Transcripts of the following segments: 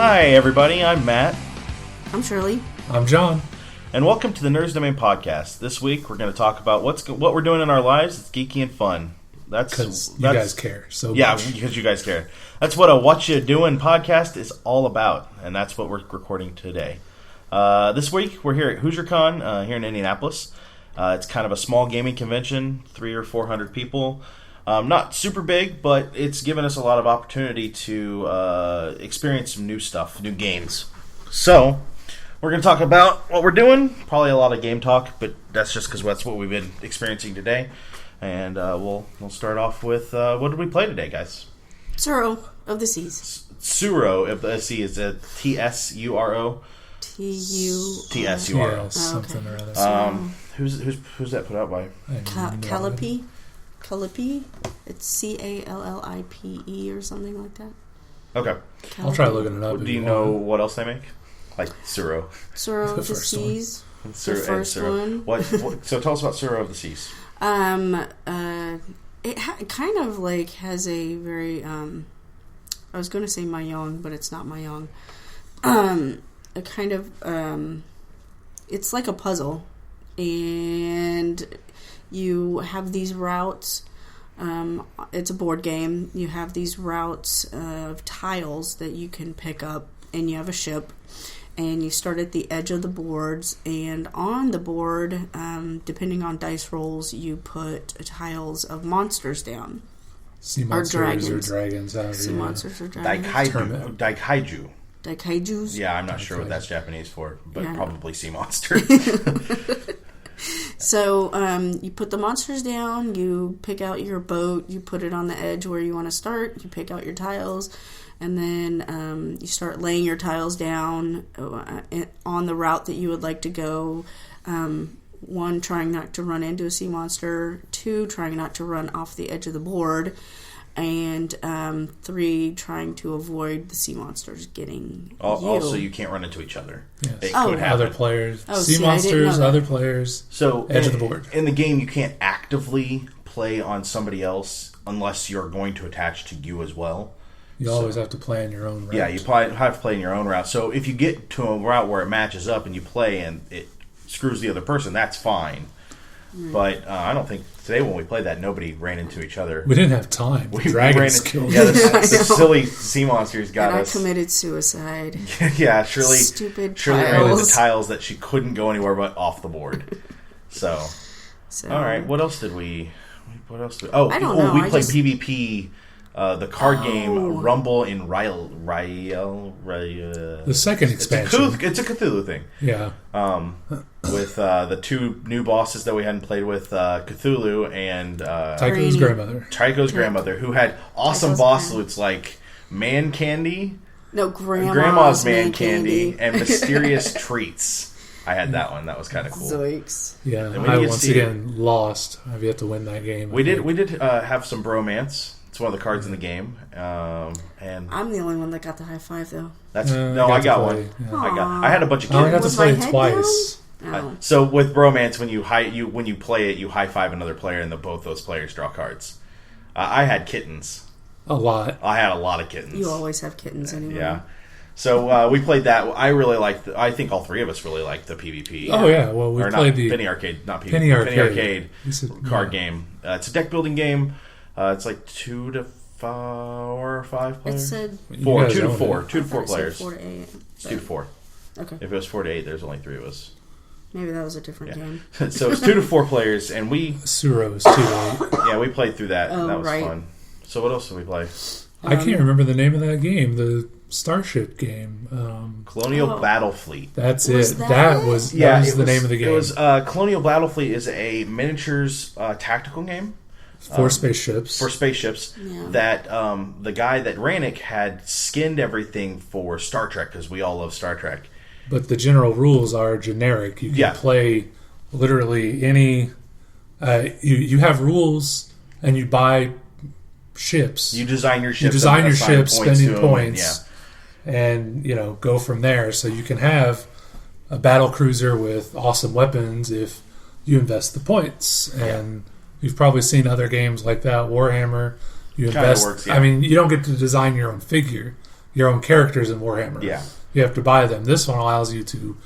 Hi, everybody. I'm Matt. I'm Shirley. I'm John. And welcome to the Nerds Domain podcast. This week, we're going to talk about what we're doing in our lives. It's geeky and fun. Because you guys care so much. Yeah, because you guys care. That's what a Whatcha Doin podcast is all about, and that's what we're recording today. This week, we're here at HoosierCon here in Indianapolis. It's kind of a small gaming convention, 300 or 400 people. Not super big, but it's given us a lot of opportunity to experience some new stuff, new games. So, we're going to talk about what we're doing. Probably a lot of game talk, but that's just because that's what we've been experiencing today. And we'll start off with, what did we play today, guys? Tsuro of the Seas. Tsuro of the Seas. Is it Tsuro? Tsuro. Yeah, something or other. Who's that put out by? Calliope. Calliope. It's Callipe or something like that. Okay. Calliope. I'll try looking it up. Do you know what else they make? Like Tsuro. Tsuro of the Seas. The first one. What, so tell us about Tsuro of the Seas. It kind of like has a very I was going to say Mahjong, but it's not Mahjong. A kind of it's like a puzzle, and you have these routes. It's a board game. You have these routes of tiles that you can pick up, and you have a ship. And you start at the edge of the boards, and on the board, depending on dice rolls, you put tiles of monsters down. Sea monsters or dragons. Sea monsters or dragons. Daikaiju. Daikaijus? Yeah, I'm not sure what that's Japanese for, but probably sea monster. So, you put the monsters down, you pick out your boat, you put it on the edge where you want to start, you pick out your tiles, and then you start laying your tiles down on the route that you would like to go. 1, trying not to run into a sea monster. 2, trying not to run off the edge of the board. And 3, trying to avoid the sea monsters getting you. Also, you can't run into each other. Yes. It could happen. Other players. Sea monsters, other players. So edge of the board. In the game, you can't actively play on somebody else unless you're going to attach to you as well. You always have to play in your own route. Yeah, you have to play in your own route. So if you get to a route where it matches up and you play and it screws the other person, that's fine. But I don't think today when we played that, nobody ran into each other. We didn't have time. Dragons killed us. Yeah, the silly sea monsters got us. I committed suicide. Yeah, Shirley ran into tiles that she couldn't go anywhere but off the board. So all right, what else did we? I don't know. We played PvP. The card game Rumble in Ryle. The second expansion. It's a Cthulhu thing. Yeah. With the 2 new bosses that we hadn't played with, Cthulhu and Tycho's grandmother. Tycho's grandmother, who had awesome boss loots like Man Candy. No, Grandma's Man Candy. And Mysterious Treats. I had that one. That was kind of cool. Zoinks. Yeah, I once again lost. I've yet to win that game. We did have some bromance. It's one of the cards in the game, and I'm the only one that got the high five though. I got one. Yeah. I had a bunch of kids. I only got to play it twice. So with bromance, when you play it, you high five another player, and both those players draw cards. I had kittens. A lot. I had a lot of kittens. You always have kittens anyway. Yeah. So we played that. I really liked. I think all 3 of us really liked the PvP. Oh yeah, well we played the Penny Arcade, not PvP. Penny Arcade card game. It's a deck building game. It's like 2 to 4 or 5 players. It said 4, 2 to 4, 2 to 4 players. 4 to 8. 2 to 4. Okay. If it was 4 to 8, there's only 3 of us. Maybe that was a different game. So it's 2 to 4 players, and we Suro's 2 to 8. Yeah, we played through that. And that was fun. So what else did we play? I can't remember the name of that game. The Starship game. Colonial Battlefleet. That's it. That was the name of the game. It was Colonial Battlefleet is a miniatures tactical game. For spaceships. That the guy that ran it had skinned everything for Star Trek, because we all love Star Trek. But the general rules are generic. You can play literally any... you have rules, and you buy ships. You design your ships. Spending points. And, go from there. So you can have a battle cruiser with awesome weapons if you invest the points. And... You've probably seen other games like that, Warhammer. You invest. Works, yeah. I mean, you don't get to design your own figure. your own characters in Warhammer. Yeah. You have to buy them. This one allows you to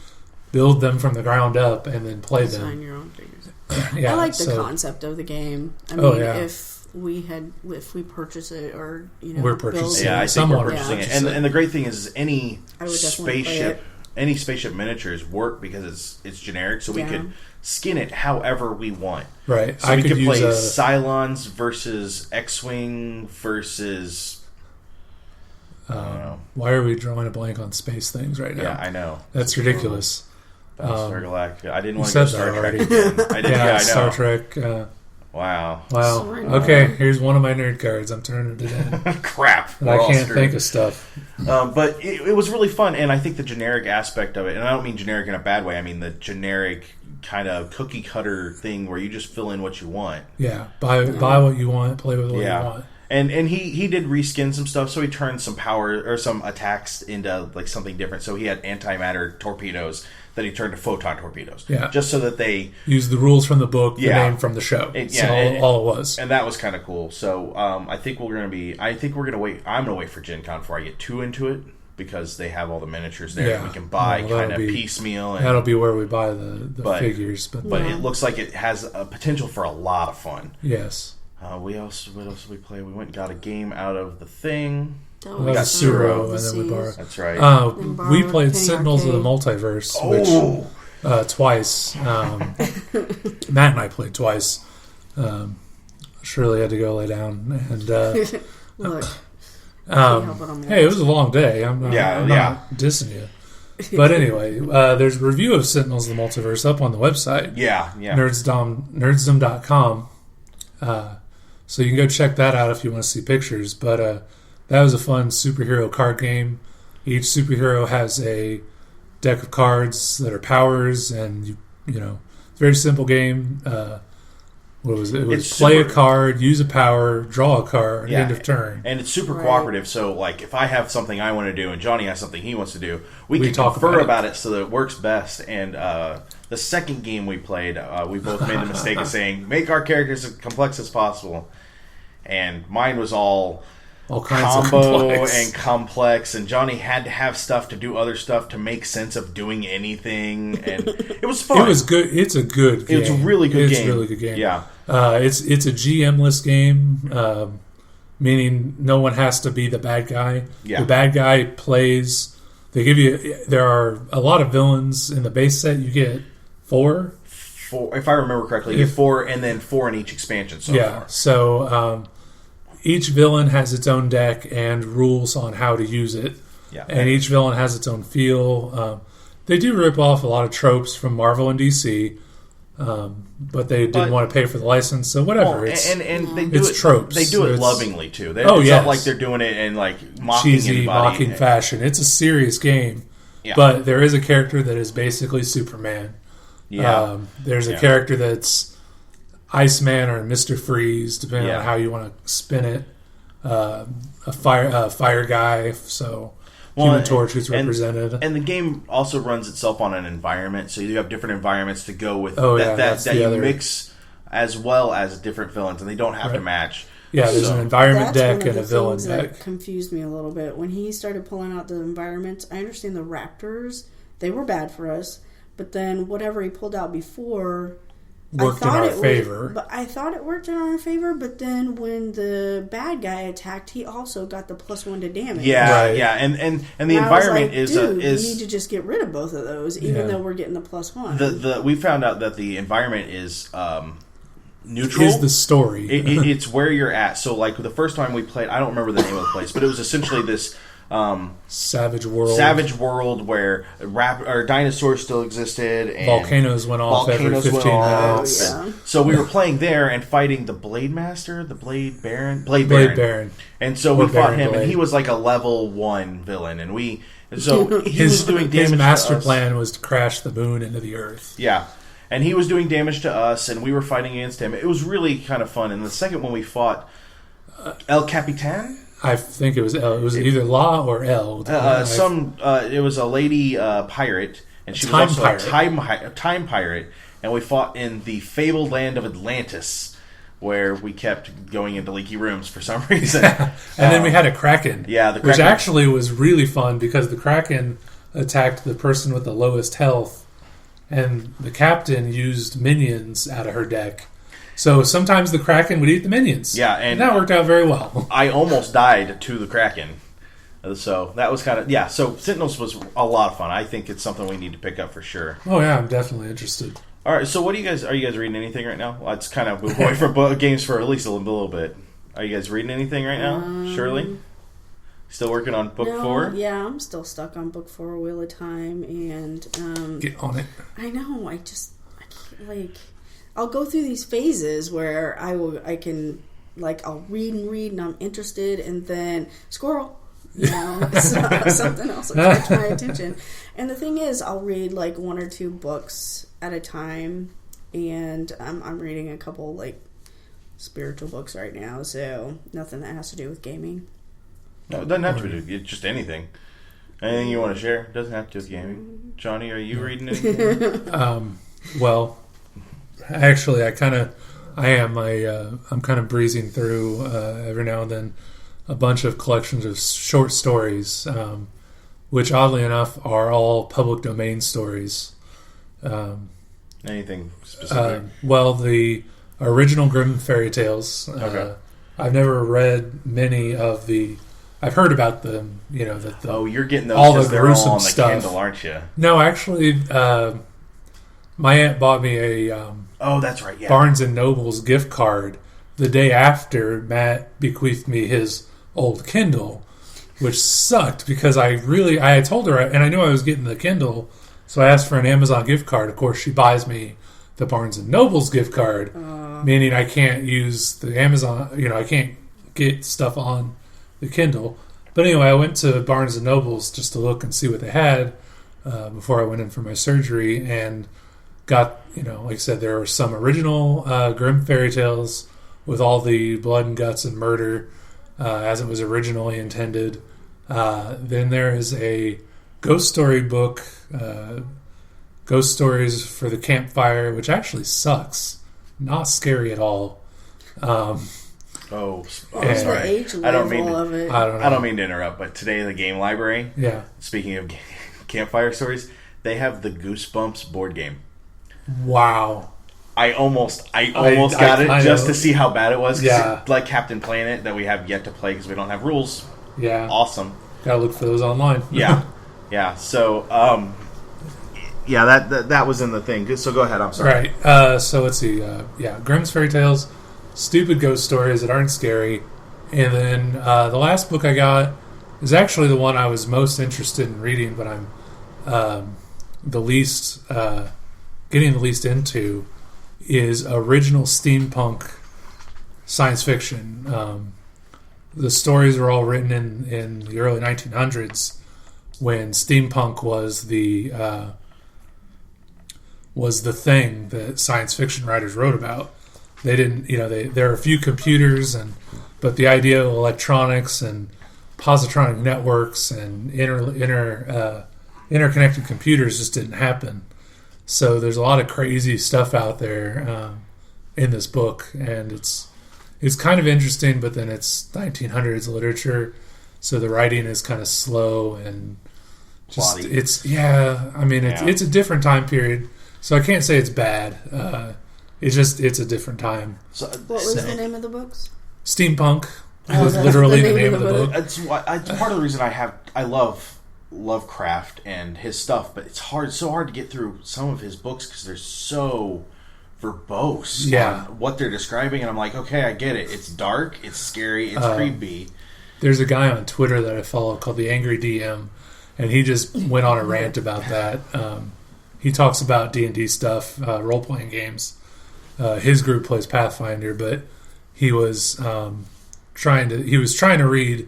build them from the ground up and then play Design them. your own figures. Yeah, I like the concept of the game. I mean, if we purchase it or we're purchasing. Yeah, I think we're purchasing it. Yeah. And the great thing is any spaceship miniatures work because it's generic, so we could skin it however we want. Right. So we could play Cylons versus X-Wing versus. Why are we drawing a blank on space things right now? Yeah, I know. That's ridiculous. Star Galactica. I didn't want to go Star Trek again. I did. Yeah, I know. Star Trek. Wow. Okay, here's one of my nerd cards. I'm turning it in. Crap. And I can't think of stuff. But it was really fun, and I think the generic aspect of it, and I don't mean generic in a bad way, I mean the generic kind of cookie cutter thing where you just fill in what you want. Yeah, buy what you want, play with what you want. And he did reskin some stuff, so he turned some power or some attacks into like something different. So he had antimatter torpedoes that he turned to photon torpedoes. Yeah. Just so that they use the rules from the book, the name from the show. All it was. And that was kind of cool. So I think we're gonna wait. I'm gonna wait for Gen Con before I get too into it because they have all the miniatures there that we can buy kind of piecemeal. And that'll be where we buy the figures. But it looks like it has a potential for a lot of fun. Yes. What else did we play? We went and got a game out of the thing. We got Suro, and then we borrowed. That's right. We played Sentinels of the Multiverse, which twice. Matt and I played twice. Shirley had to go lay down, and Look, hey, it was a long day. I'm not dissing you. But anyway, there's a review of Sentinels of the Multiverse up on the website. Yeah. Nerdsdom.com. So you can go check that out if you want to see pictures. But that was a fun superhero card game. Each superhero has a deck of cards that are powers, and you know, it's a very simple game. What was it? It was play a card, use a power, draw a card, end of turn. And it's super cooperative, so like if I have something I want to do and Johnny has something he wants to do, we can confer about it so that it works best. And the second game we played, we both made the mistake of saying, make our characters as complex as possible. And mine was all kinds combo of complex, and Johnny had to have stuff to do other stuff to make sense of doing anything, and it was fun. It was good. It's a good game. It's a really good game. It's a really good game. Yeah. It's a GM-less game, meaning no one has to be the bad guy. Yeah. The bad guy plays. There are a lot of villains in the base set. You get 4. If I remember correctly, you get 4, and then 4 in each expansion so far. So each villain has its own deck and rules on how to use it. Yeah. And each villain has its own feel. They do rip off a lot of tropes from Marvel and DC, but they didn't want to pay for the license, so whatever. Well, and they do it's tropes. They do it lovingly, too. It's not like they're doing it in like mocking cheesy, anybody. mocking fashion. It's a serious game, but there is a character that is basically Superman. Yeah. There's a character that's Iceman or Mr. Freeze, depending on how you want to spin it. A fire guy, so Human Torch who's represented. And the game also runs itself on an environment, so you have different environments to go with that you mix as well as different villains, and they don't have to match. Yeah, there's an environment deck and a villain deck. That confused me a little bit. When he started pulling out the environments, I understand the Raptors, they were bad for us, but then whatever he pulled out before worked in our favor. But I thought it worked in our favor, but then when the bad guy attacked, he also got the +1 to damage. Yeah, and the environment is you need to just get rid of both of those, even though we're getting the +1. We found out that the environment is neutral. Is the story. It's where you're at. So like the first time we played, I don't remember the name of the place, but it was essentially this Savage world where dinosaurs still existed and volcanoes went off every 15 minutes. So we were playing there and fighting the Blade Master, the Blade Baron. And so we fought him, and he was like a level 1 villain, and he was doing damage. His master plan was to crash the moon into the earth. Yeah. And he was doing damage to us, and we were fighting against him. It was really kind of fun. And the second one we fought El Capitan. I think it was El. It was either La or El. It was a lady pirate, and she was also a time pirate, and we fought in the fabled land of Atlantis, where we kept going into leaky rooms for some reason. And then we had a Kraken. Yeah, the Kraken. Which actually was really fun because the Kraken attacked the person with the lowest health, and the captain used minions out of her deck. So sometimes the Kraken would eat the minions. Yeah, and that worked out very well. I almost died to the Kraken. So that was kind of... Yeah, so Sentinels was a lot of fun. I think it's something we need to pick up for sure. Oh, yeah, I'm definitely interested. All right, so what do you guys... Are you guys reading anything right now? Let's kind of move away from games for at least a little bit. Are you guys reading anything right now? Shirley? Still working on book 4? Yeah, I'm still stuck on book 4, Wheel of Time, and... Get on it. I know, I can't, like... I'll go through these phases where I can, like, I'll read and I'm interested, and then, squirrel! You know, something else will catch my attention. And the thing is, I'll read like 1 or 2 books at a time, and I'm reading a couple like spiritual books right now, so nothing that has to do with gaming. No, it doesn't have to do just anything. Anything you want to share? It doesn't have to do with gaming. Johnny, are you reading anything? Well, actually, I'm kind of breezing through every now and then a bunch of collections of short stories, which oddly enough are all public domain stories. Anything specific? Well, the original Grimm fairy tales. Okay. I've never read many of the... I've heard about them, you know. You're getting those all the because they're gruesome all on the stuff. Kindle, aren't you? No, actually, my aunt bought me a that's right, yeah. Barnes & Noble's gift card the day after Matt bequeathed me his old Kindle, which sucked because I had told her, and I knew I was getting the Kindle, so I asked for an Amazon gift card. Of course, she buys me the Barnes & Noble's gift card, meaning I can't use the Amazon, I can't get stuff on the Kindle. But anyway, I went to Barnes & Noble's just to look and see what they had before I went in for my surgery, and got, like I said, there were some original Grimm fairy tales with all the blood and guts and murder as it was originally intended. Then there is a ghost story book, Ghost Stories for the Campfire, which actually sucks. Not scary at all. What's the age level of it? I don't mean to interrupt, but today in the game library, speaking of campfire stories, they have the Goosebumps board game. Wow. I almost got it just to see how bad it was. Yeah. Like Captain Planet that we have yet to play because we don't have rules. Yeah. Awesome. Gotta look for those online. Yeah. Yeah. So, that was in the thing. So go ahead. I'm sorry. Right. So let's see. Grimm's Fairy Tales, stupid ghost stories that aren't scary. And then the last book I got is actually the one I was most interested in reading, but I'm getting the least into, is original steampunk science fiction. The stories were all written in the early 1900s when steampunk was the thing that science fiction writers wrote about. They didn't, there are a few computers, but the idea of electronics and positronic networks and interconnected computers just didn't happen. So there's a lot of crazy stuff out there in this book, and it's kind of interesting, but then it's 1900s literature, so the writing is kind of slow and just Plotty. It's a different time period, so I can't say it's bad. It's a different time. So, what was the name of the books? Steampunk was literally the name of the book. It's part of the reason I love Lovecraft and his stuff, but it's so hard to get through some of his books because they're so verbose on what they're describing, and I'm like, okay, I get it. It's dark, it's scary, it's creepy. There's a guy on Twitter that I follow called the Angry DM, and he just went on a rant about that. He talks about D&D stuff, role-playing games. His group plays Pathfinder, but he was trying to read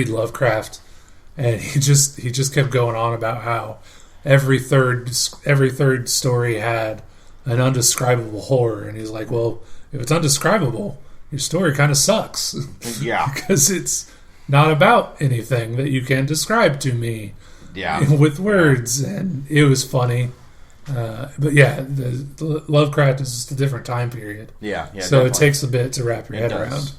Lovecraft, and he just kept going on about how every third story had an undescribable horror, and he's like, well, if it's undescribable, your story kind of sucks. Yeah. Because it's not about anything that you can describe to me with words. And it was funny. But yeah, the Lovecraft is just a different time period. Yeah. So definitely. it takes a bit to wrap your head around.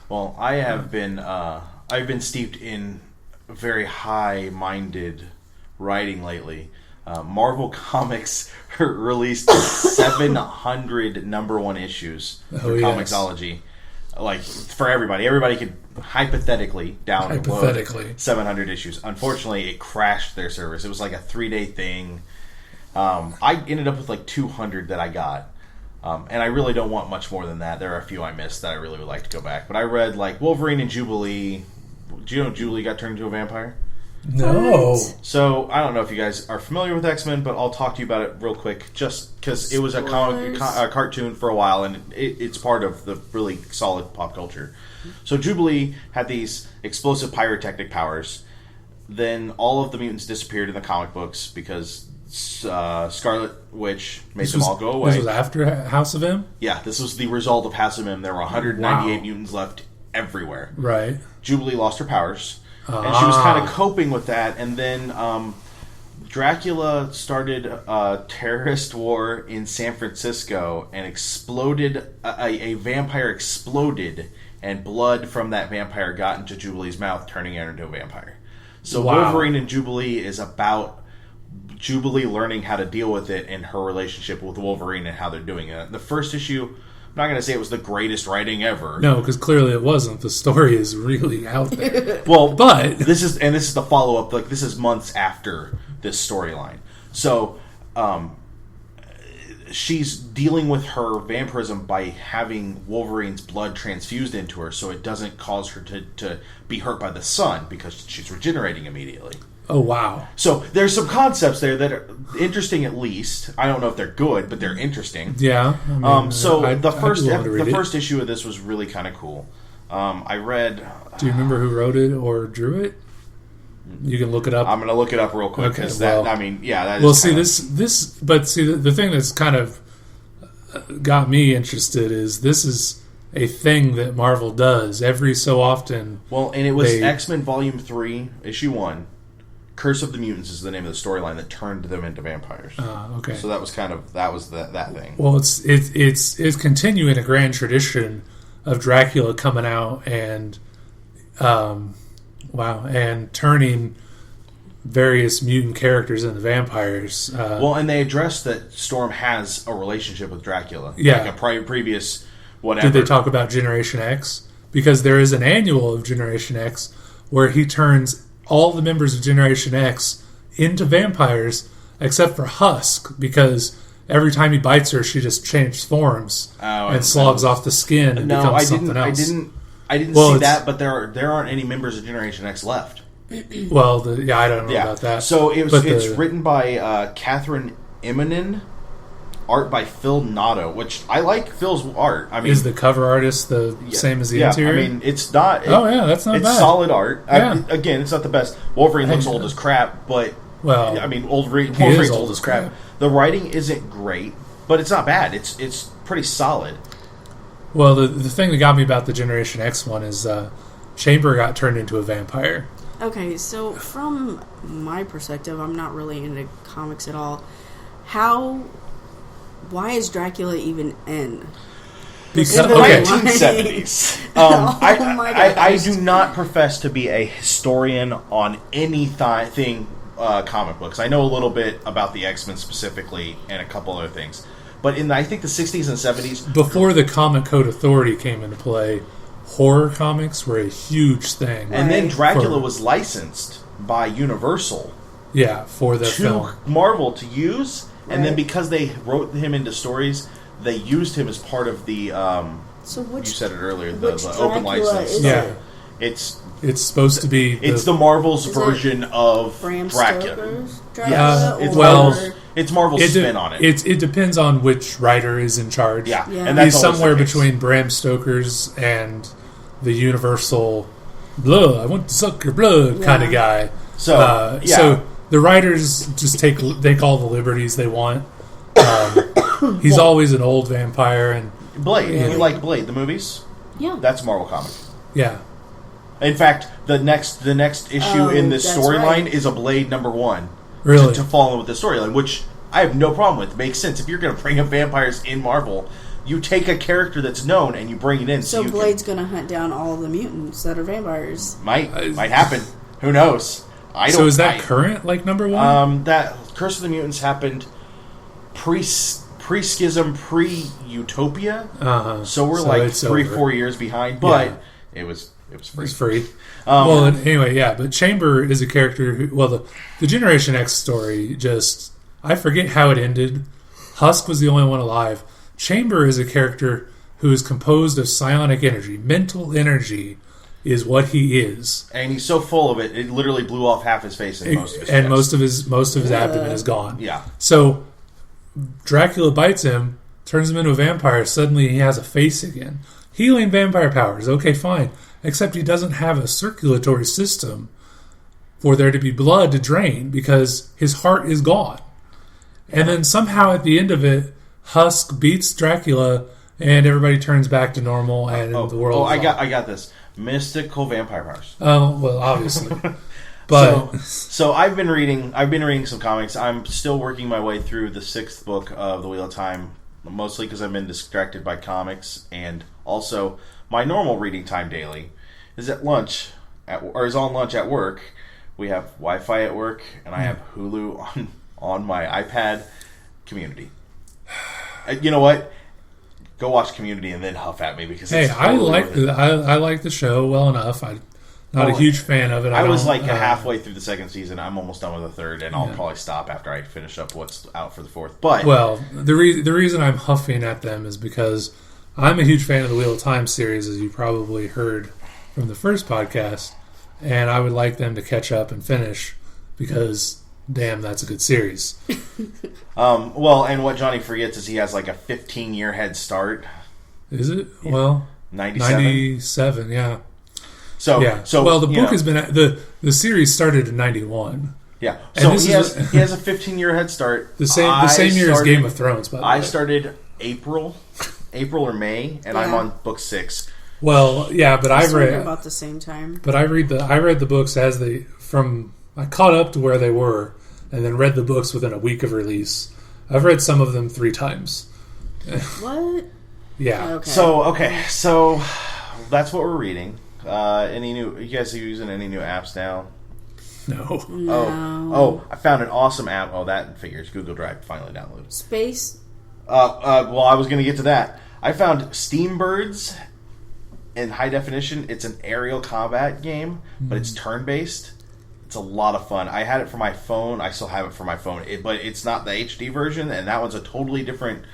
Well, I have been I've been steeped in very high-minded writing lately. Marvel Comics released 700 number one issues for Comixology. Like, for everybody. Everybody could hypothetically download 700 issues. Unfortunately, it crashed their service. It was like a 3-day thing. I ended up with like 200 that I got. And I really don't want much more than that. There are a few I missed that I really would like to go back. But I read like Wolverine and Jubilee. Do you know Jubilee got turned into a vampire? No. What? So, I don't know if you guys are familiar with X-Men, but I'll talk to you about it real quick, just because it was a cartoon for a while, and it's part of the really solid pop culture. So, Jubilee had these explosive pyrotechnic powers. Then all of the mutants disappeared in the comic books because Scarlet Witch made them all go away. This was after House of M? Yeah, this was the result of House of M. There were 198 mutants left everywhere. Right. Jubilee lost her powers. And she was kind of coping with that. And then Dracula started a terrorist war in San Francisco and exploded. A vampire exploded, and blood from that vampire got into Jubilee's mouth, turning her into a vampire. So Wolverine and Jubilee is about Jubilee learning how to deal with it and her relationship with Wolverine and how they're doing it. The first issue, I'm not going to say it was the greatest writing ever. No, because clearly it wasn't. The story is really out there. Well, but this is the follow up. Like, this is months after this storyline. So, she's dealing with her vampirism by having Wolverine's blood transfused into her, so it doesn't cause her to be hurt by the sun because she's regenerating immediately. Oh, wow. So there's some concepts there that are interesting, at least. I don't know if they're good, but they're interesting. Yeah. I mean, the first issue of this was really kind of cool. I read... Do you remember who wrote it or drew it? You can look it up. I'm going to look it up real quick. Okay, that well, is see, the thing that's kind of got me interested is this is a thing that Marvel does every so often. Well, and it was X-Men Volume 3, Issue 1. Curse of the Mutants is the name of the storyline that turned them into vampires. Okay. So that was that thing. Well, it's continuing a grand tradition of Dracula coming out and and turning various mutant characters into vampires. And they addressed that Storm has a relationship with Dracula. Yeah. Like a previous whatever. Did they talk about Generation X? Because there is an annual of Generation X where he turns all the members of Generation X into vampires except for Husk, because every time he bites her, she just transforms and slogs off the skin and becomes something else. I didn't see that, but there aren't any members of Generation X left. Well, I don't know about that. So it's written by Catherine Imonen, art by Phil Nato, which I like Phil's art. I mean, is the cover artist the same as the interior? I mean, it's not. That's not bad. It's solid art. Yeah. Again, it's not the best. Wolverine looks old as crap, but Wolverine's old as crap. The writing isn't great, but it's not bad. It's pretty solid. Well, the thing that got me about the Generation X one is Chamber got turned into a vampire. Okay, so from my perspective, I'm not really into comics at all. Why is Dracula even in? Because in the 1970s. I do not profess to be a historian on anything comic books. I know a little bit about the X-Men specifically and a couple other things. But in, I think, the 60s and 70s... Before the Comic Code Authority came into play, horror comics were a huge thing. And then Dracula was licensed by Universal. Yeah, for the film. To Marvel to use... And then because they wrote him into stories, they used him as part of the. You said it earlier, the open license. Yeah, it's supposed to be. It's the Marvel's version of Bram Dracula. Yes, it's Marvel's spin on it. It depends on which writer is in charge. Yeah. And that's he's somewhere between Bram Stoker's and the Universal. Blood, I want to suck your blood kind of guy. So the writers just take all the liberties they want. He's always an old vampire. And Blade. You like Blade, the movies? Yeah. That's Marvel comic. Yeah. In fact, the next issue in this storyline is a Blade #1. Really? To follow with the storyline, which I have no problem with. It makes sense. If you're going to bring up vampires in Marvel, you take a character that's known and you bring it in. So Blade's going to hunt down all of the mutants that are vampires. Might happen. Who knows? So is that current, like, number one? That Curse of the Mutants happened pre-Schism, pre-Utopia. So we're so like 3-4 years behind, but it was free. It's free. Anyway, yeah, but Chamber is a character who, the Generation X story just, I forget how it ended. Husk was the only one alive. Chamber is a character who is composed of psionic energy. Mental energy is what he is. And he's so full of it, it literally blew off half his face and most of his chest. most of his abdomen is gone. Yeah. So Dracula bites him, turns him into a vampire. Suddenly he has a face again. Healing vampire powers. Okay, fine. Except he doesn't have a circulatory system for there to be blood to drain because his heart is gone. And then somehow at the end of it, Husk beats Dracula and everybody turns back to normal and the world. I got this. Mystical vampire powers. Oh, well, obviously. But so I've been reading some comics. I'm still working my way through the 6th book of The Wheel of Time, mostly because I've been distracted by comics, and also my normal reading time daily is at lunch is on lunch at work. We have Wi-Fi at work, and I have Hulu on my iPad. Community. You know what? Go watch Community and then huff at me because it's totally I like the show well enough. I'm not a huge fan of it. I was like halfway through the 2nd season. I'm almost done with the 3rd, and I'll probably stop after I finish up what's out for the 4th. But the reason I'm huffing at them is because I'm a huge fan of the Wheel of Time series, as you probably heard from the first podcast, and I would like them to catch up and finish because, damn, that's a good series. And what Johnny forgets is he has like a 15-year head start. Is it? Yeah. Well, 97, yeah. So the book has been the series started in 91. Yeah, so he has a 15-year head start. The same year as Game of Thrones. By the way, I started April or May, and I'm on book 6. Well, yeah, but I've read about the same time. But I read the books as I caught up to where they were, and then read the books within a week of release. I've read some of them 3 times. What? Yeah. Okay. So that's what we're reading. You guys are using any new apps now? No. I found an awesome app. Oh, that figures. Google Drive finally downloaded. Space? Well, I was going to get to that. I found Steambirds in high definition. It's an aerial combat game, but it's turn-based. It's a lot of fun. I had it for my phone. I still have it for my phone. But it's not the HD version, and that one's a totally different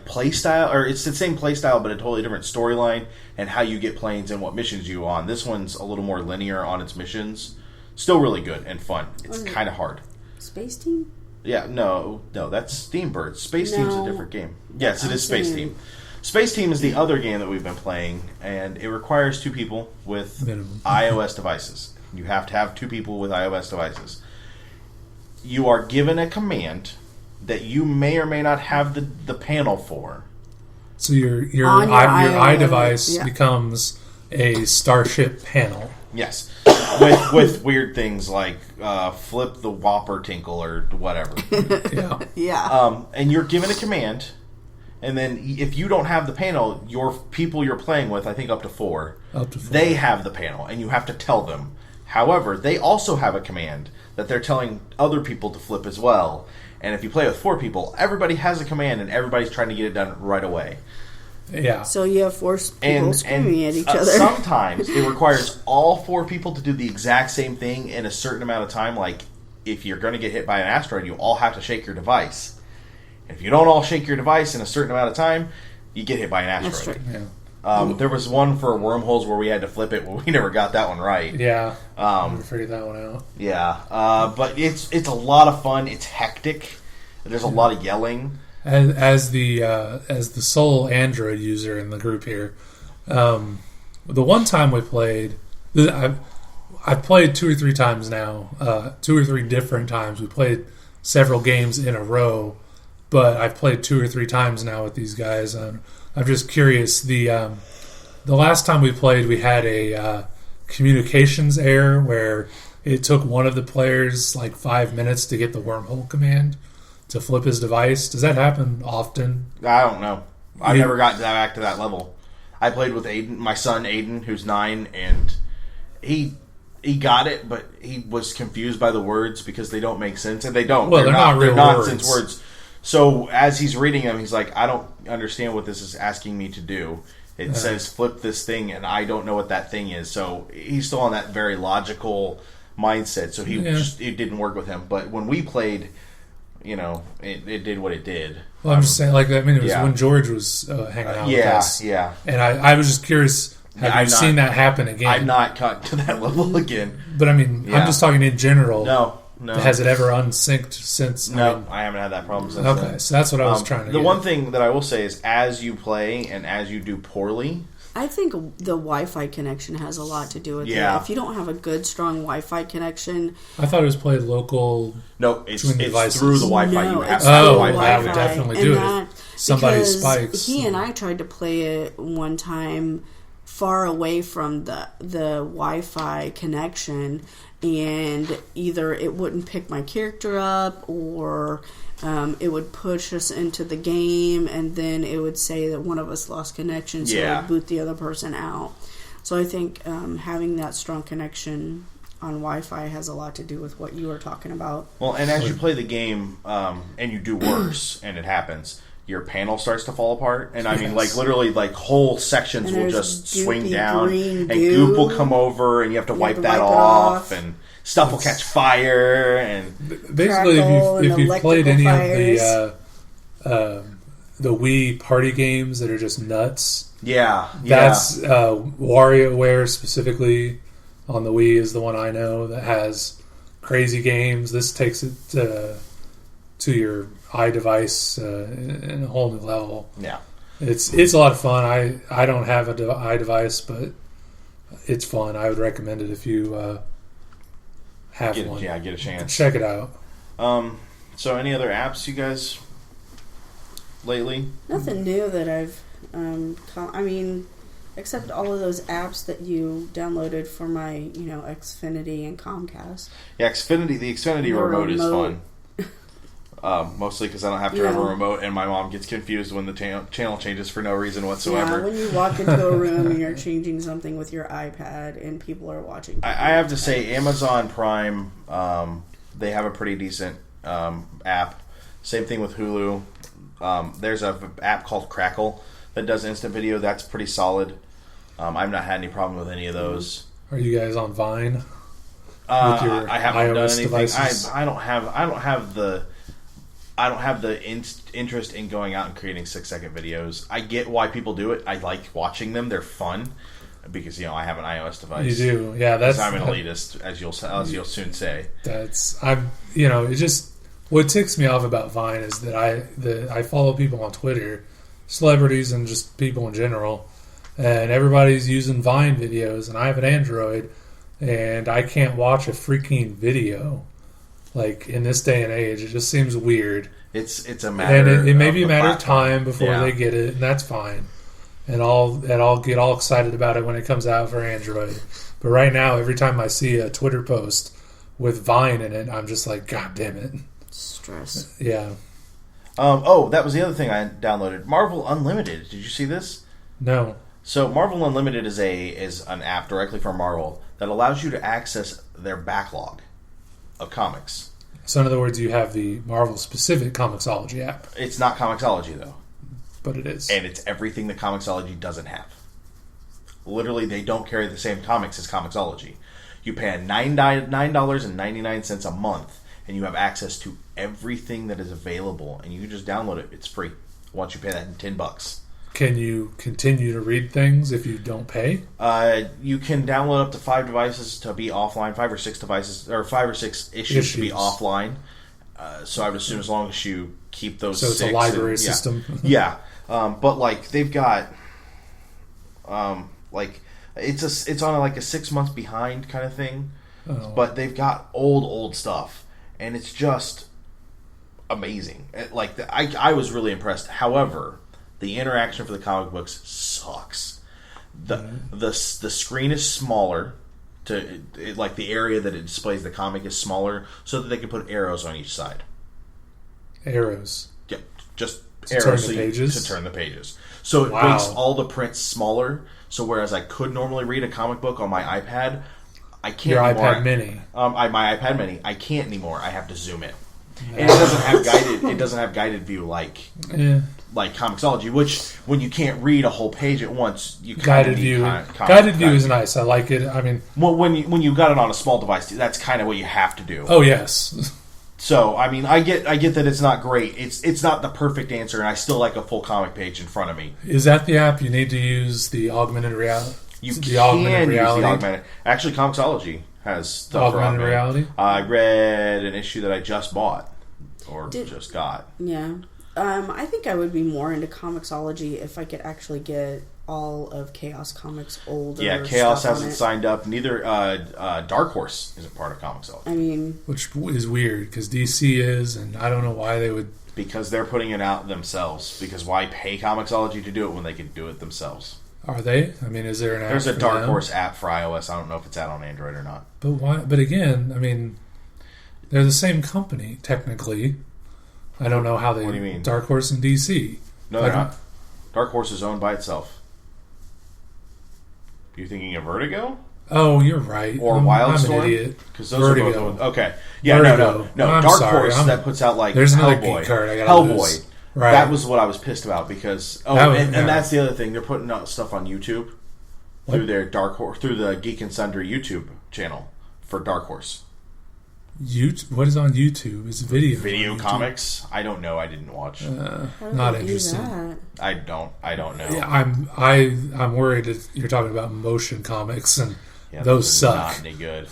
play style. Or it's the same play style, but a totally different storyline and how you get planes and what missions you on. This one's a little more linear on its missions. Still really good and fun. It's kind of hard. Space Team? Yeah, no, that's Steambirds. Space Team's a different game. Yes, it is Space Team. Space Team is the other game that we've been playing, and it requires 2 people with iOS devices. You have to have 2 people with iOS devices. You are given a command that you may or may not have the panel for. So your iDevice becomes a Starship panel. Yes, with weird things like flip the Whopper tinkle or whatever. Yeah. And you're given a command, and then if you don't have the panel, your people you're playing with, I think up to 4, they have the panel, and you have to tell them. However, they also have a command that they're telling other people to flip as well. And if you play with 4 people, everybody has a command, and everybody's trying to get it done right away. Yeah. So you have 4 people screaming at each other. Sometimes it requires all 4 people to do the exact same thing in a certain amount of time. Like, if you're going to get hit by an asteroid, you all have to shake your device. If you don't all shake your device in a certain amount of time, you get hit by an asteroid. Yeah. There was one for wormholes where we had to flip it, but we never got that one right. Yeah. We figured that one out. Yeah. But it's a lot of fun. It's hectic. There's a lot of yelling. As the sole Android user in the group here, the one time we played, I've played 2 or 3 times now, 2 or 3 different times. We played several games in a row, but I've played 2 or 3 times now with these guys. I'm just curious. The last time we played, we had a communications error where it took one of the players 5 minutes to get the wormhole command. to flip his device. Does that happen often? I don't know. I've never gotten back to that level. I played with Aiden, my son Aiden, who's 9, and he got it, but he was confused by the words because they don't make sense, and they don't. Well, they're not real nonsense words. So as he's reading them, he's like, I don't understand what this is asking me to do. It says flip this thing, and I don't know what that thing is. So he's still on that very logical mindset. So it didn't work with him. But when we played, it did what it did. Well, I'm just saying, it was when George was hanging out with us. Yeah. And I was just curious, have you seen that happen again? I've not got to that level again. But I'm just talking in general. No. Has it ever unsynced since? No, I haven't had that problem since then. Okay, so that's what I was trying to The one thing that I will say is, as you play and as you do poorly... I think the Wi-Fi connection has a lot to do with it. If you don't have a good, strong Wi-Fi connection... I thought it was played local. No, it's through the Wi-Fi. No, you have that would definitely do it. Somebody's spikes. He and I tried to play it one time far away from the Wi-Fi connection, and either it wouldn't pick my character up, or it would push us into the game, and then it would say that one of us lost connection, so it would boot the other person out. So I think having that strong connection on Wi-Fi has a lot to do with what you were talking about. Well, and as you play the game, and you do worse, and it happens, your panel starts to fall apart, and literally, whole sections will just swing down, and goop will come over, and you have to wipe that off, and stuff will catch fire, and basically, if you've played any of the Wii party games that are just nuts, that's WarioWare specifically on the Wii is the one I know that has crazy games. This takes it to your iDevice in a whole new level. Yeah, it's a lot of fun. I don't have an iDevice, but it's fun. I would recommend it if you have one. Yeah, get a chance. Check it out. So, any other apps you guys lately? Nothing new that I've. Except all of those apps that you downloaded for my, Xfinity and Comcast. Yeah, the Xfinity remote is fun. Mostly because I don't have to have a remote, and my mom gets confused when the channel changes for no reason whatsoever. Yeah, when you walk into a room and you're changing something with your iPad and people are watching. I have to say, Amazon Prime, they have a pretty decent app. Same thing with Hulu. There's an app called Crackle that does instant video. That's pretty solid. I've not had any problem with any of those. Are you guys on Vine? With your I haven't done anything. Devices? I don't have the interest in going out and creating 6-second videos. I get why people do it. I like watching them. They're fun because I have an iOS device. You do, yeah. That's I'm an elitist, as you'll soon say. It just what ticks me off about Vine is that I follow people on Twitter, celebrities and just people in general, and everybody's using Vine videos, and I have an Android, and I can't watch a freaking video. In this day and age, it just seems weird. It's a matter, and it may be a matter of time before they get it, and that's fine. And I'll get all excited about it when it comes out for Android. But right now, every time I see a Twitter post with Vine in it, I'm just like, God damn it! Stress. Yeah. That was the other thing I downloaded. Marvel Unlimited. Did you see this? No. So Marvel Unlimited is an app directly from Marvel that allows you to access their backlog of comics. So in other words, you have the Marvel-specific Comixology app. It's not Comixology, though. But it is. And it's everything that Comixology doesn't have. Literally, they don't carry the same comics as Comixology. You pay $9.99 a month, and you have access to everything that is available, and you can just download it. It's free once you pay that $10. Can you continue to read things if you don't pay? You can download up to 5 devices to be offline, 5 or 6 devices, or 5 or 6 issues to be offline. So I would assume as long as you keep those. So it's a library system. Yeah, but they've got, it's on a 6 months behind kind of thing. Oh. But they've got old stuff, and it's just amazing. I was really impressed. However, the interaction for the comic books sucks. The screen is smaller. The area that it displays the comic is smaller, so that they can put arrows on each side. arrows. Yeah, just To arrows turn the pages? to turn the pages. So it Wow. makes all the prints smaller. So whereas I could normally read a comic book on my iPad, I can't Your anymore. iPad Mini. My iPad Mini, I can't anymore. I have to zoom in. And it doesn't have guided. It doesn't have guided view like Comixology, which when you can't read a whole page at once, you kind of Guided need view. Guided Guided view is nice. I like it. I mean, well, when you got it on a small device, that's kind of what you have to do. oh yes. So I mean, I get that it's not great. It's not the perfect answer, and I still like a full comic page in front of me. Is that the app you need to use the augmented reality? You can use the augmented. Actually, Comixology has stuff for Augmented reality. I read an issue that I just bought just got. Yeah. I think I would be more into Comixology if I could actually get all of Chaos Comics old. Yeah, Chaos hasn't signed up. Neither Dark Horse isn't part of Comixology. I mean, Which is weird because DC is, and I don't know why they would. Because they're putting it out themselves. Because why pay Comixology to do it when they can do it themselves? Are they? I mean, is there an app? There's a for Dark them? Horse app for iOS. I don't know if it's out on Android or not. But why? But again, I mean, they're the same company technically. I don't know how they. What do you mean? Dark Horse and DC. No, they're not. Dark Horse is owned by itself. You thinking of Vertigo? Oh, you're right. Or I'm Wildstorm? an idiot. Because those Vertigo. are both owned. Okay. Yeah, Vertigo. no. I'm Dark sorry. Horse that puts out like There's another Hellboy. geek card I gotta Hellboy. lose. Right. That was what I was pissed about because and that's the other thing. They're putting out stuff on YouTube through their Dark Horse through the Geek and Sundry YouTube channel for Dark Horse. What is on YouTube? It's Video comics. I don't know. I didn't watch. Not interested. I don't know. Yeah, I'm worried that you're talking about motion comics and those suck. Not any good.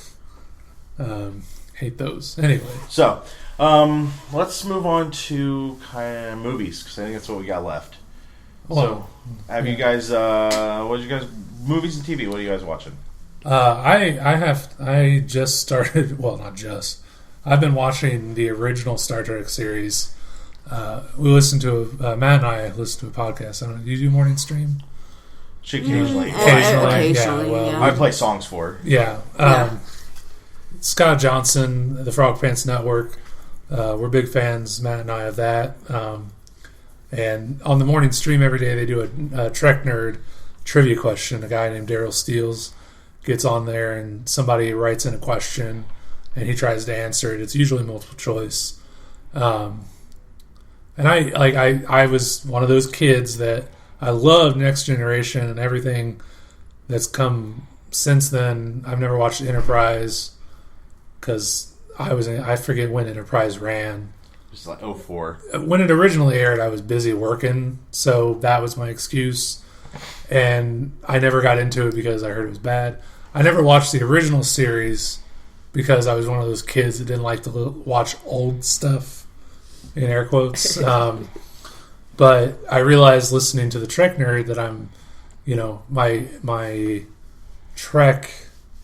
Hate those. Anyway, so let's move on to kind of movies because I think that's what we got left. Well, so, have you guys? What did you guys? Movies and TV. What are you guys watching? I just started. Well, not just. I've been watching the original Star Trek series. We listened to Matt and I listened to a podcast. I don't know. Do you do morning stream? Occasionally. Occasionally. Well, I play songs for it. Yeah. Scott Johnson, the Frog Pants Network. We're big fans, Matt and I, of that. And on the morning stream every day, they do a Trek Nerd trivia question. A guy named Daryl Steele gets on there, and somebody writes in a question, and he tries to answer it. It's usually multiple choice. And I was one of those kids that I loved Next Generation and everything that's come since then. I've never watched Enterprise because I forget when Enterprise ran. It's like 04. When it originally aired, I was busy working, so that was my excuse. And I never got into it because I heard it was bad. I never watched the original series because I was one of those kids that didn't like to watch old stuff, in air quotes. But I realized listening to the Trek Nerd that I'm, my Trek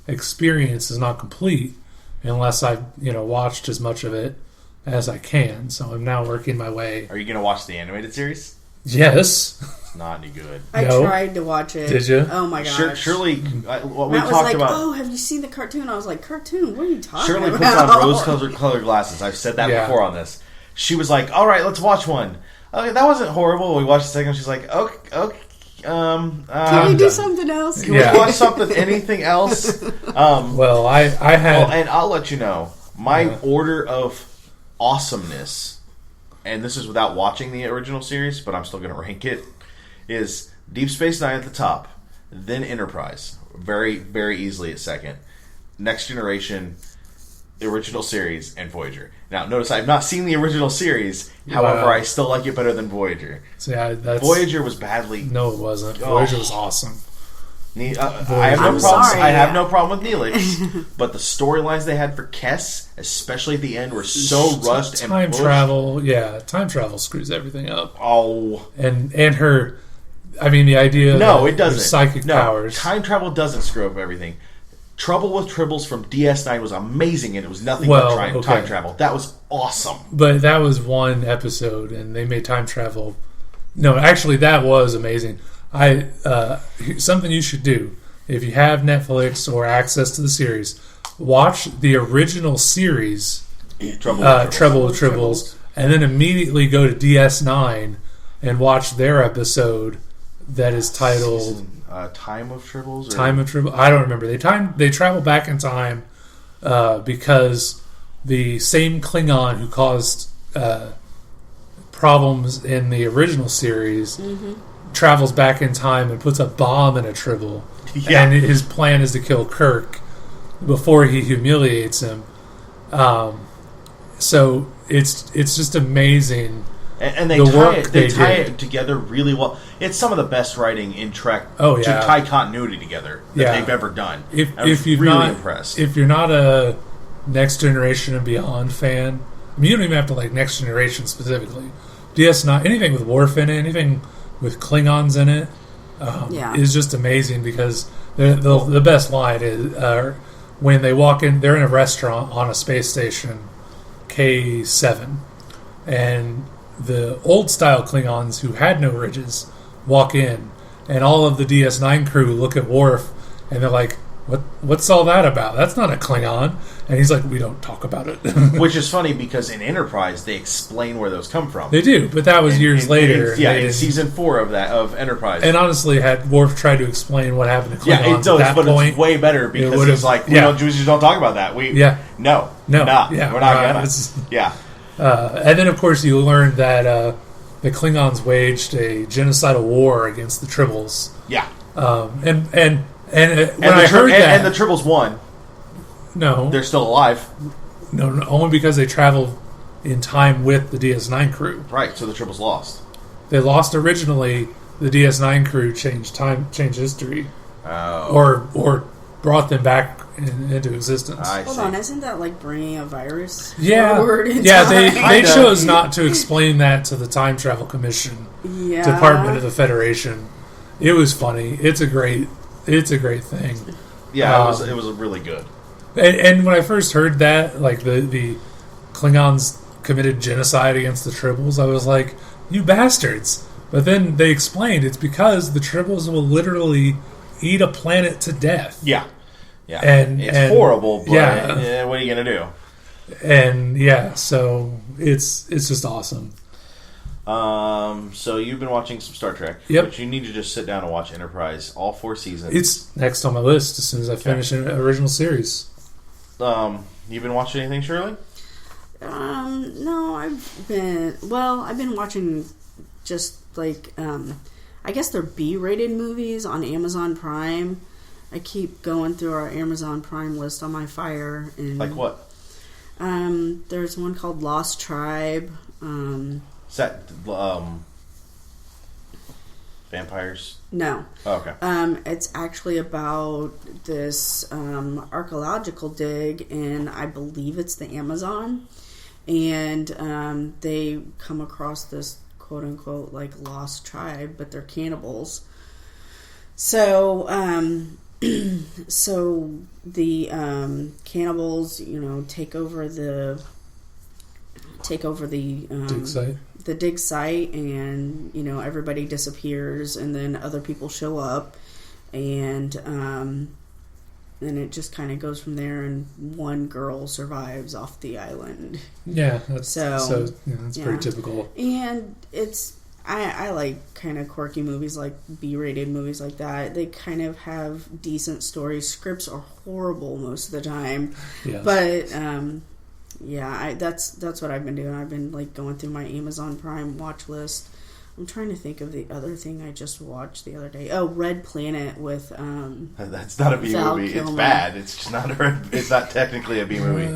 experience is not complete unless I've, watched as much of it as I can. So I'm now working my way. Are you going to watch the animated series? Yes. It's not any good. I No. tried to watch it. Did you? Oh my gosh. Shirley, what we Matt was talked like, about. "Oh, have you seen the cartoon?" I was like, "Cartoon? What are you talking Shirley about?" puts on rose-colored glasses. I've said that before on this. She was like, "All right, let's watch one." Okay, that wasn't horrible. We watched the second. She's like, "Okay, Can we do something else? Can we watch something? Anything else?" Well, I had... and I'll let you know, my order of awesomeness, and this is without watching the original series, but I'm still going to rank it, is Deep Space Nine at the top, then Enterprise, very, very easily at second, Next Generation, the original series, and Voyager. Now, notice I've not seen the original series, however, I still like it better than Voyager. So that's... Voyager was badly... No, it wasn't. Voyager was awesome. I have no problem with Neelix, but the storylines they had for Kess, especially at the end, were so rushed and time travel screws everything up. Oh, and her, I mean, the idea. No, it doesn't. Psychic powers. Time travel doesn't screw up everything. Trouble with Tribbles from DS9 was amazing, and it was nothing but time travel. That was awesome. But that was one episode, and they made time travel. No, actually, that was amazing. Something you should do if you have Netflix or access to the series, watch the original series, Trouble with Tribbles. and then immediately go to DS9 and watch their episode that is titled Time of Tribbles? Time of Tribbles? I don't remember. They travel back in time because the same Klingon who caused problems in the original series travels back in time and puts a bomb in a Tribble. Yeah. And his plan is to kill Kirk before he humiliates him. So it's just amazing. And they tie it together really well. It's some of the best writing in Trek to tie continuity together that they've ever done. If you're really not impressed. If you're not a Next Generation and Beyond fan, I mean, you don't even have to like Next Generation specifically. DS9, anything with Worf in it, anything with Klingons in it, is just amazing because the best line is when they walk in, they're in a restaurant on a space station, K7, and the old-style Klingons who had no ridges walk in, and all of the DS9 crew look at Worf, and they're like, What's all that about? That's not a Klingon. And he's like, we don't talk about it. Which is funny because in Enterprise, they explain where those come from. They do, but that was years later. In season 4 of Enterprise. And honestly, had Worf tried to explain what happened to Klingons at that point, it's way better because it's like, we just don't talk about that. We're not gonna. And then, of course, you learned that the Klingons waged a genocidal war against the Tribbles. Yeah. And I heard that... And the Tribbles won. No. They're still alive. No, only because they traveled in time with the DS9 crew. Right, so the Tribbles lost. They lost originally. The DS9 crew changed history. Oh. Or brought them back into existence. Hold on, isn't that like bringing a virus? They chose not to explain that to the Time Travel Commission Department of the Federation. It was funny. It's a great thing. Yeah, it was really good. And when I first heard that, like the Klingons committed genocide against the Tribbles, I was like, you bastards. But then they explained it's because the Tribbles will literally eat a planet to death. Yeah. And it's horrible, but what are you going to do? And so it's just awesome. So you've been watching some Star Trek. Yep. But you need to just sit down and watch Enterprise, all 4 seasons. It's next on my list as soon as I finish an original series. You've been watching anything, Shirley? No, I've been watching just like, I guess they're B-rated movies on Amazon Prime. I keep going through our Amazon Prime list on my Fire. And, like what? There's one called Lost Tribe. Is that vampires? No. Oh, okay. It's actually about this archaeological dig in, I believe it's the Amazon, and they come across this quote unquote like lost tribe, but they're cannibals. So, the cannibals, take over the dig site. The dig site, and everybody disappears, and then other people show up, and then it just kind of goes from there, and one girl survives off the island. Yeah, that's pretty typical. And it's I like kind of quirky movies, like B-rated movies like that. They kind of have decent stories. Scripts are horrible most of the time, but that's what I've been doing. I've been like going through my Amazon Prime watch list. I'm trying to think of the other thing I just watched the other day. Oh, Red Planet with that's not a B movie. It's bad. It's just not it's not technically a B movie.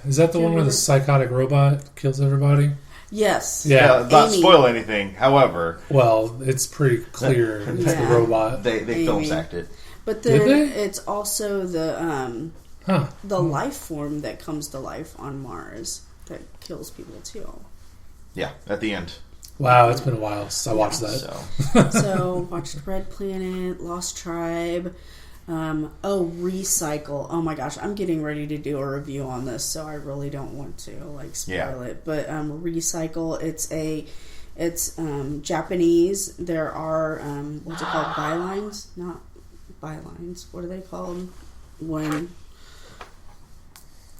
Is that the one where the psychotic robot kills everybody? Yes. Yeah. Not spoil anything. However, well, it's pretty clear it's the robot. They film sacked it. But then it's also the life form that comes to life on Mars that kills people too. Yeah, at the end. Wow, it's been a while since I watched that. So watched Red Planet, Lost Tribe. Recycle. Oh my gosh, I'm getting ready to do a review on this, so I really don't want to spoil it. But Recycle, it's Japanese. There are what's it called? Bylines? Not bylines. What are they called? When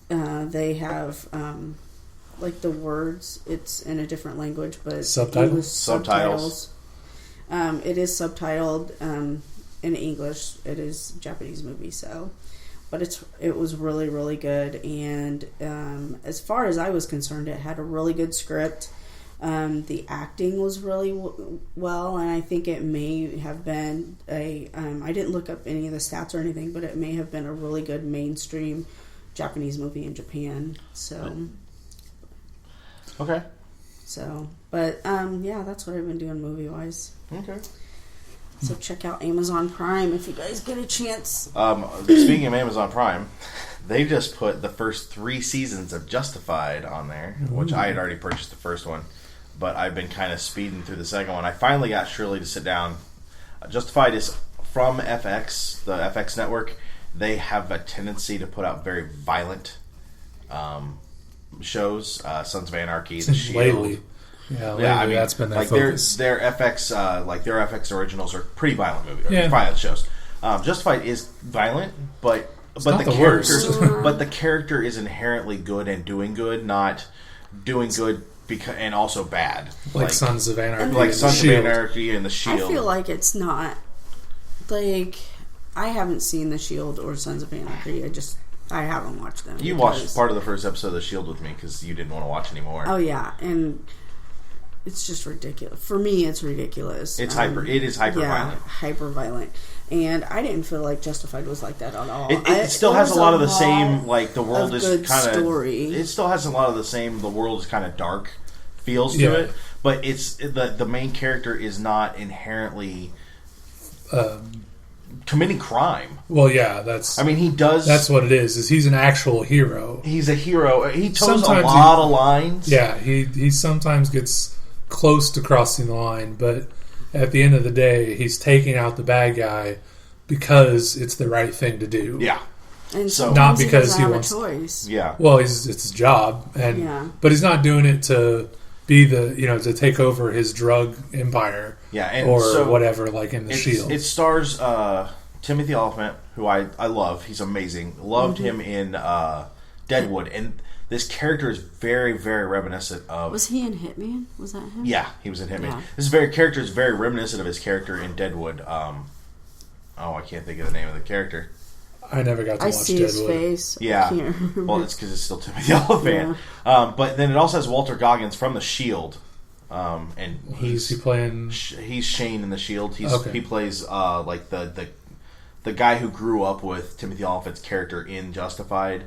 they have like the words. It's in a different language, but Subtitles? subtitles. It is subtitled in English. It is a Japanese movie, so. But it was really, really good. And as far as I was concerned, it had a really good script. The acting was really well, and I think it may have been I didn't look up any of the stats or anything, but it may have been a really good mainstream Japanese movie in Japan. So, okay. So, but yeah, that's what I've been doing movie wise. Okay. So check out Amazon Prime if you guys get a chance. Speaking of Amazon Prime, they just put the first 3 seasons of Justified on there, which I had already purchased the first one, but I've been kind of speeding through the second one. I finally got Shirley to sit down. Justified is from FX, the FX network. They have a tendency to put out very violent shows. Sons of Anarchy, The Shield. Lately. Yeah, I mean, that's been their focus. Their FX originals are pretty violent movies, violent shows. Justified is violent, but the character is inherently good and doing good, not doing good and also bad. Like Sons of Anarchy, like Sons of Anarchy and The Shield. I feel like it's not like I haven't seen The Shield or Sons of Anarchy. I haven't watched them. You watched part of the first episode of The Shield with me because you didn't want to watch anymore. Oh yeah, and it's just ridiculous. For me, it's ridiculous. It is hyper violent. Hyper violent. And I didn't feel like Justified was like that at all. It still has a lot of the same, like, the world is kind of... story. It still has a lot of the same, the world is kind of dark feels to it. But it's the main character is not inherently committing crime. Well, yeah, that's... I mean, he does... That's what it is he's an actual hero. He's a hero. He toes a lot of lines. Yeah, he sometimes gets close to crossing the line, but at the end of the day, he's taking out the bad guy because it's the right thing to do. Yeah. And so not because he wants a choice. Yeah. Well, it's his job, but he's not doing it to be to take over his drug empire. Yeah, and or whatever, like in The Shield. It stars Timothy Olyphant, who I love. He's amazing. Loved him in Deadwood, and this character is very, very reminiscent of... Was he in Hitman? Was that him? Yeah, he was in Hitman. Yeah. This character is very reminiscent of his character in Deadwood. I can't think of the name of the character. I never got to watch Deadwood. I see his face. Yeah. Well, it's because it's still Timothy Olyphant. Yeah. But then it also has Walter Goggins from The Shield. And he's playing... He's Shane in The Shield. He plays like the guy who grew up with Timothy Olyphant's character in Justified,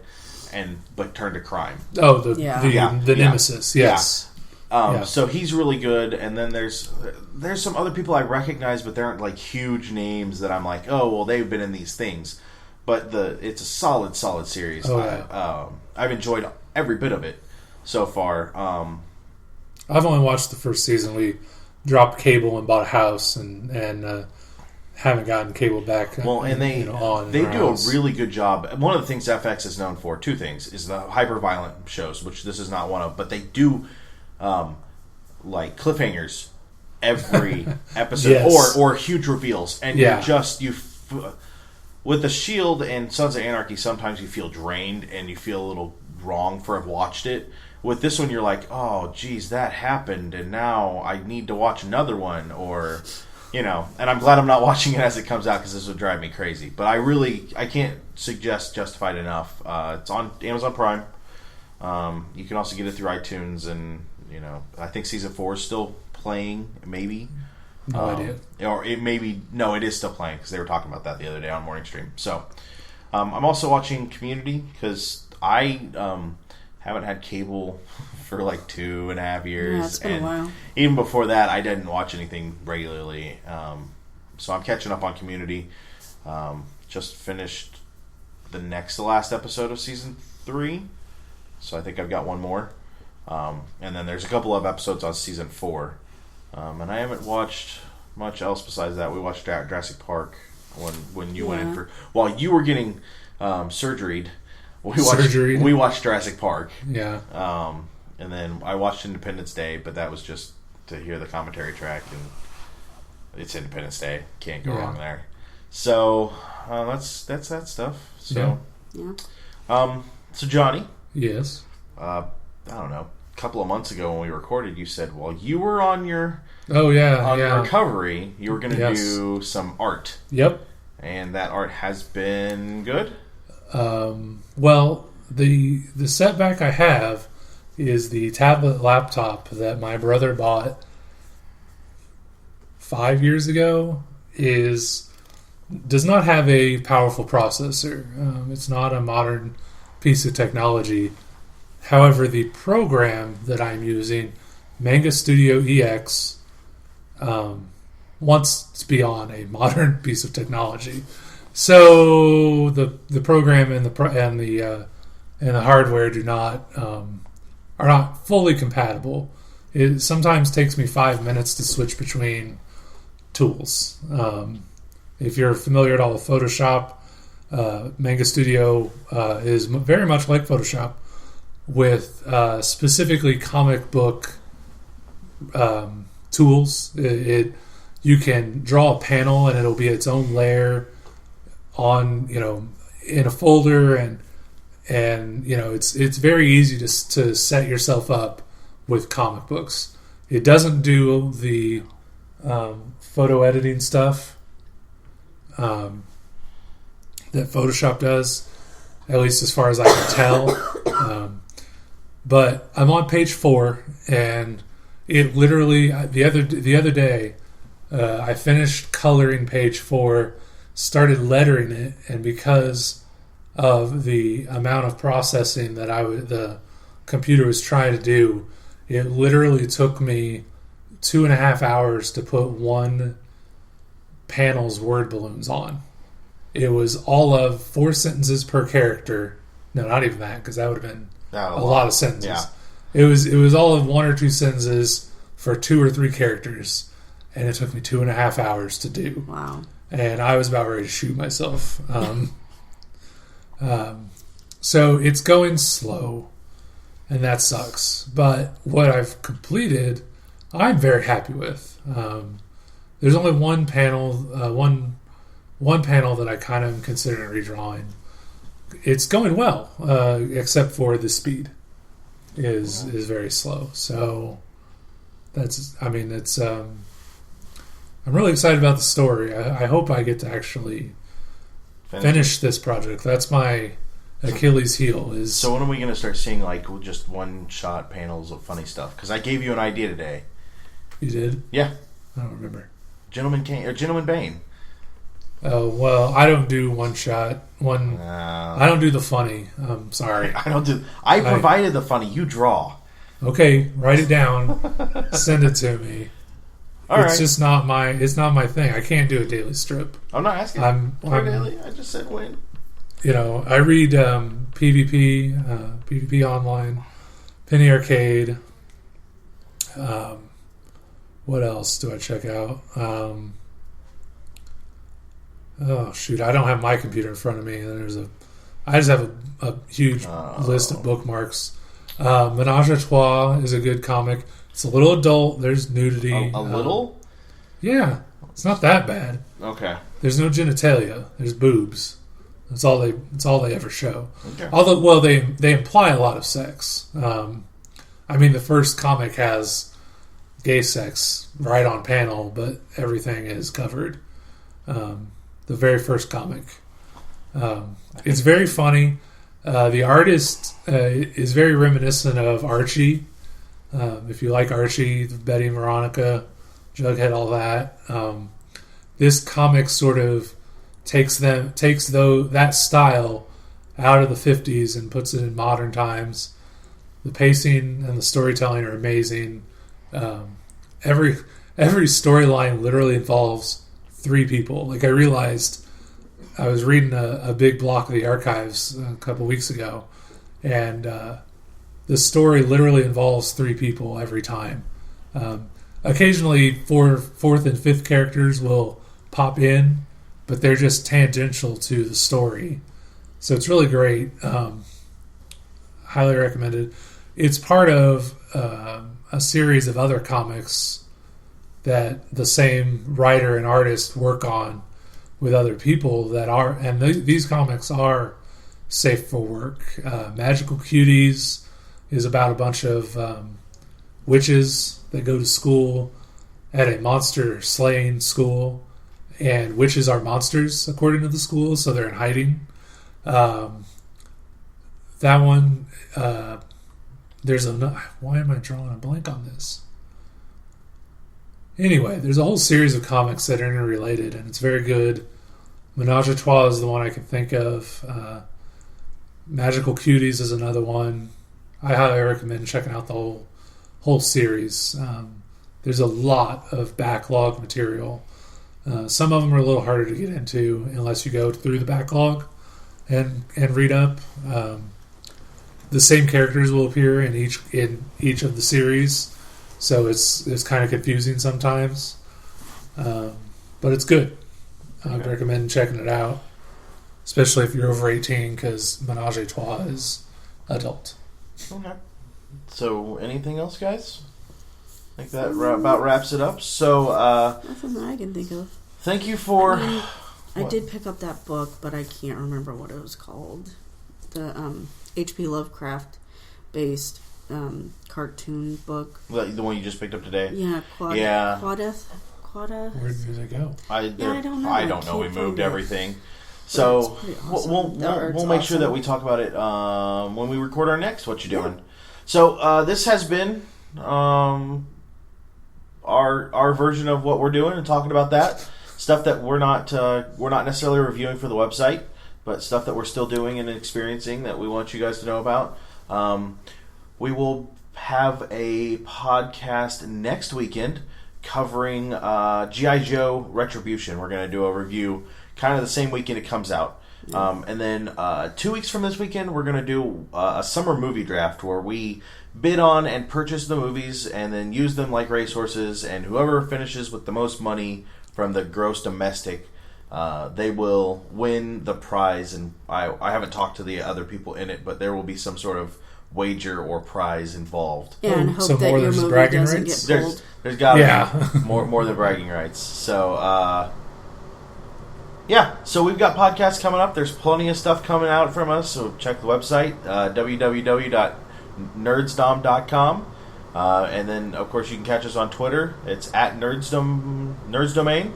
but turned to crime. Oh, the nemesis. Yes. So he's really good, and then there's some other people I recognize, but they aren't like huge names that I'm like, oh well, they've been in these things. But it's a solid series. I've enjoyed every bit of it so far. I've only watched the first season. We dropped cable and bought a house, and haven't gotten cable back. Well, and they do a really good job. One of the things FX is known for, 2 things, is the hyper violent shows, which this is not one of. But they do like cliffhangers every episode, yes. or huge reveals, and with The Shield and Sons of Anarchy, sometimes you feel drained and you feel a little wrong for have watched it. With this one, you're like, oh, geez, that happened, and now I need to watch another one, or, and I'm glad I'm not watching it as it comes out because this would drive me crazy. But I can't suggest Justified enough. It's on Amazon Prime. You can also get it through iTunes, and, I think Season 4 is still playing, maybe. No idea. Or it is still playing because they were talking about that the other day on Morning Stream. So, I'm also watching Community because I haven't had cable for like 2.5 years. Yeah, it's been a while. Even before that, I didn't watch anything regularly. So I'm catching up on Community. Just finished the last episode of Season 3. So I think I've got one more. And then there's a couple of episodes on Season 4. And I haven't watched much else besides that. We watched Jurassic Park when you went in for... While you were getting surgeried, we watched Jurassic Park. Yeah. And then I watched Independence Day, but that was just to hear the commentary track, and it's Independence Day. Can't go wrong there. So that's that stuff. So yeah. So Johnny. Yes. I don't know. couple of months ago when we recorded, you said, well, you were on your recovery. You were going to do some art. Yep. And that art has been good? Well, the setback I have is the tablet laptop that my brother bought 5 years ago does not have a powerful processor. It's not a modern piece of technology. However, the program that I'm using, Manga Studio DX, wants to be on a modern piece of technology. So the program and the hardware are not fully compatible. It sometimes takes me 5 minutes to switch between tools. If you're familiar at all with Photoshop, Manga Studio is very much like Photoshop, with specifically comic book tools. You can draw a panel and it'll be its own layer on, in a folder, and it's very easy to set yourself up with comic books. It doesn't do the photo editing stuff that Photoshop does, at least as far as I can tell. But I'm on page 4, and it literally the other day I finished coloring page 4, started lettering it, and because of the amount of processing that the computer was trying to do, it literally took me 2.5 hours to put one panel's word balloons on. It was all of 4 sentences per character. No, not even that, because that would have been a lot of sentences. Yeah. It was all of 1 or 2 sentences for 2 or 3 characters, and it took me 2.5 hours to do. Wow. And I was about ready to shoot myself. So it's going slow, and that sucks. But what I've completed, I'm very happy with. There's only one panel that I kind of am considering redrawing. It's going well, except for the speed is very slow. So I'm really excited about the story. I hope I get to actually finish this project. That's my Achilles heel. So when are we going to start seeing just one-shot panels of funny stuff? Because I gave you an idea today. You did? Yeah. I don't remember. Gentleman Bane. Oh, well, I don't do one-shot. I don't do the funny. I'm sorry. I provided the funny. You draw. Okay, write it down. Send it to me. It's just not my thing. I can't do a daily strip. I'm not asking for daily. I just said when. I read PvP Online, Penny Arcade. What else do I check out? Oh shoot! I don't have my computer in front of me. And I just have a huge list of bookmarks. Menage a Trois is a good comic. It's a little adult. There's nudity. A little? Yeah. It's not that bad. Okay. There's no genitalia. There's boobs. That's all they ever show. Okay. Although, they imply a lot of sex. The first comic has gay sex right on panel, but everything is covered. The very first comic. It's very funny. The artist is very reminiscent of Archie. If you like Archie, Betty and Veronica, Jughead, all that. This comic sort of takes that style out of the 50s and puts it in modern times. The pacing and the storytelling are amazing. Every storyline literally involves 3 people. I realized I was reading a big block of the archives a couple weeks ago, and the story literally involves 3 people every time. Occasionally, 4th and 5th characters will pop in, but they're just tangential to the story. So it's really great. Highly recommended. It's part of a series of other comics that the same writer and artist work on with other people these comics are safe for work. Magical Cuties is about a bunch of witches that go to school at a monster slaying school, and witches are monsters according to the school, so they're in hiding. That one, there's why am I drawing a blank on this? Anyway, there's a whole series of comics that are interrelated, and it's very good. Menage a Trois is the one I can think of. Magical Cuties is another one. I highly recommend checking out the whole series. There's a lot of backlog material. Some of them are a little harder to get into unless you go through the backlog and read up. The same characters will appear in each of the series, so it's kind of confusing sometimes. But it's good. I'd recommend checking it out, especially if you're over 18, because Menage a Trois is adult. Okay. So, anything else, guys? I think that about wraps it up. So, nothing that I can think of. Thank you for... I did pick up that book, but I can't remember what it was called. The H.P. Lovecraft-based cartoon book. The one you just picked up today? Yeah, Quada. Where did it go? I don't know. I don't know. We moved everything. So awesome. we'll make sure that we talk about it when we record our next What You Doing. So this has been our version of what we're doing and talking about that stuff that we're not necessarily reviewing for the website, but stuff that we're still doing and experiencing that we want you guys to know about. We will have a podcast next weekend covering G.I. Joe Retribution. We're going to do a review kind of the same weekend it comes out. And then 2 weeks from this weekend, we're going to do a summer movie draft where we bid on and purchase the movies and then use them like racehorses, and whoever finishes with the most money from the gross domestic, they will win the prize. And I haven't talked to the other people in it, but there will be some sort of wager or prize involved. Yeah, and hope that your movie doesn't get pulled. There's got to be more than bragging rights. So, so we've got podcasts coming up. There's plenty of stuff coming out from us, so check the website, www.nerdsdom.com. And then, of course, you can catch us on Twitter. It's at Nerdsdomain.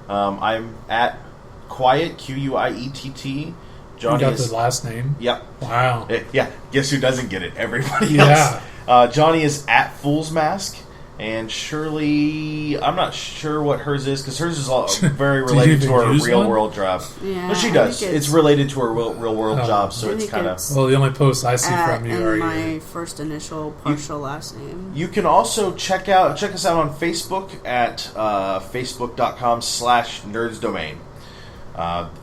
I'm at Quiet, Q-U-I-E-T-T. Johnny you got the last name? Yep. Wow. Guess who doesn't get it? Everybody else. Johnny is at Fool's Mask. And Shirley, I'm not sure what hers is, because hers is all very related to her real-world job. Yeah, but she does. It's related to her real-world job, so it's kind of... Well, the only posts I see from you are my first initial partial last name. You can also check us out on Facebook at facebook.com/nerdsdomain.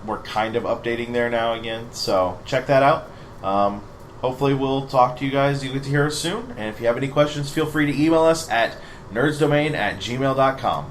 We're kind of updating there now again, so check that out. Hopefully we'll talk to you guys. You get to hear us soon. And if you have any questions, feel free to email us at nerdsdomain@gmail.com.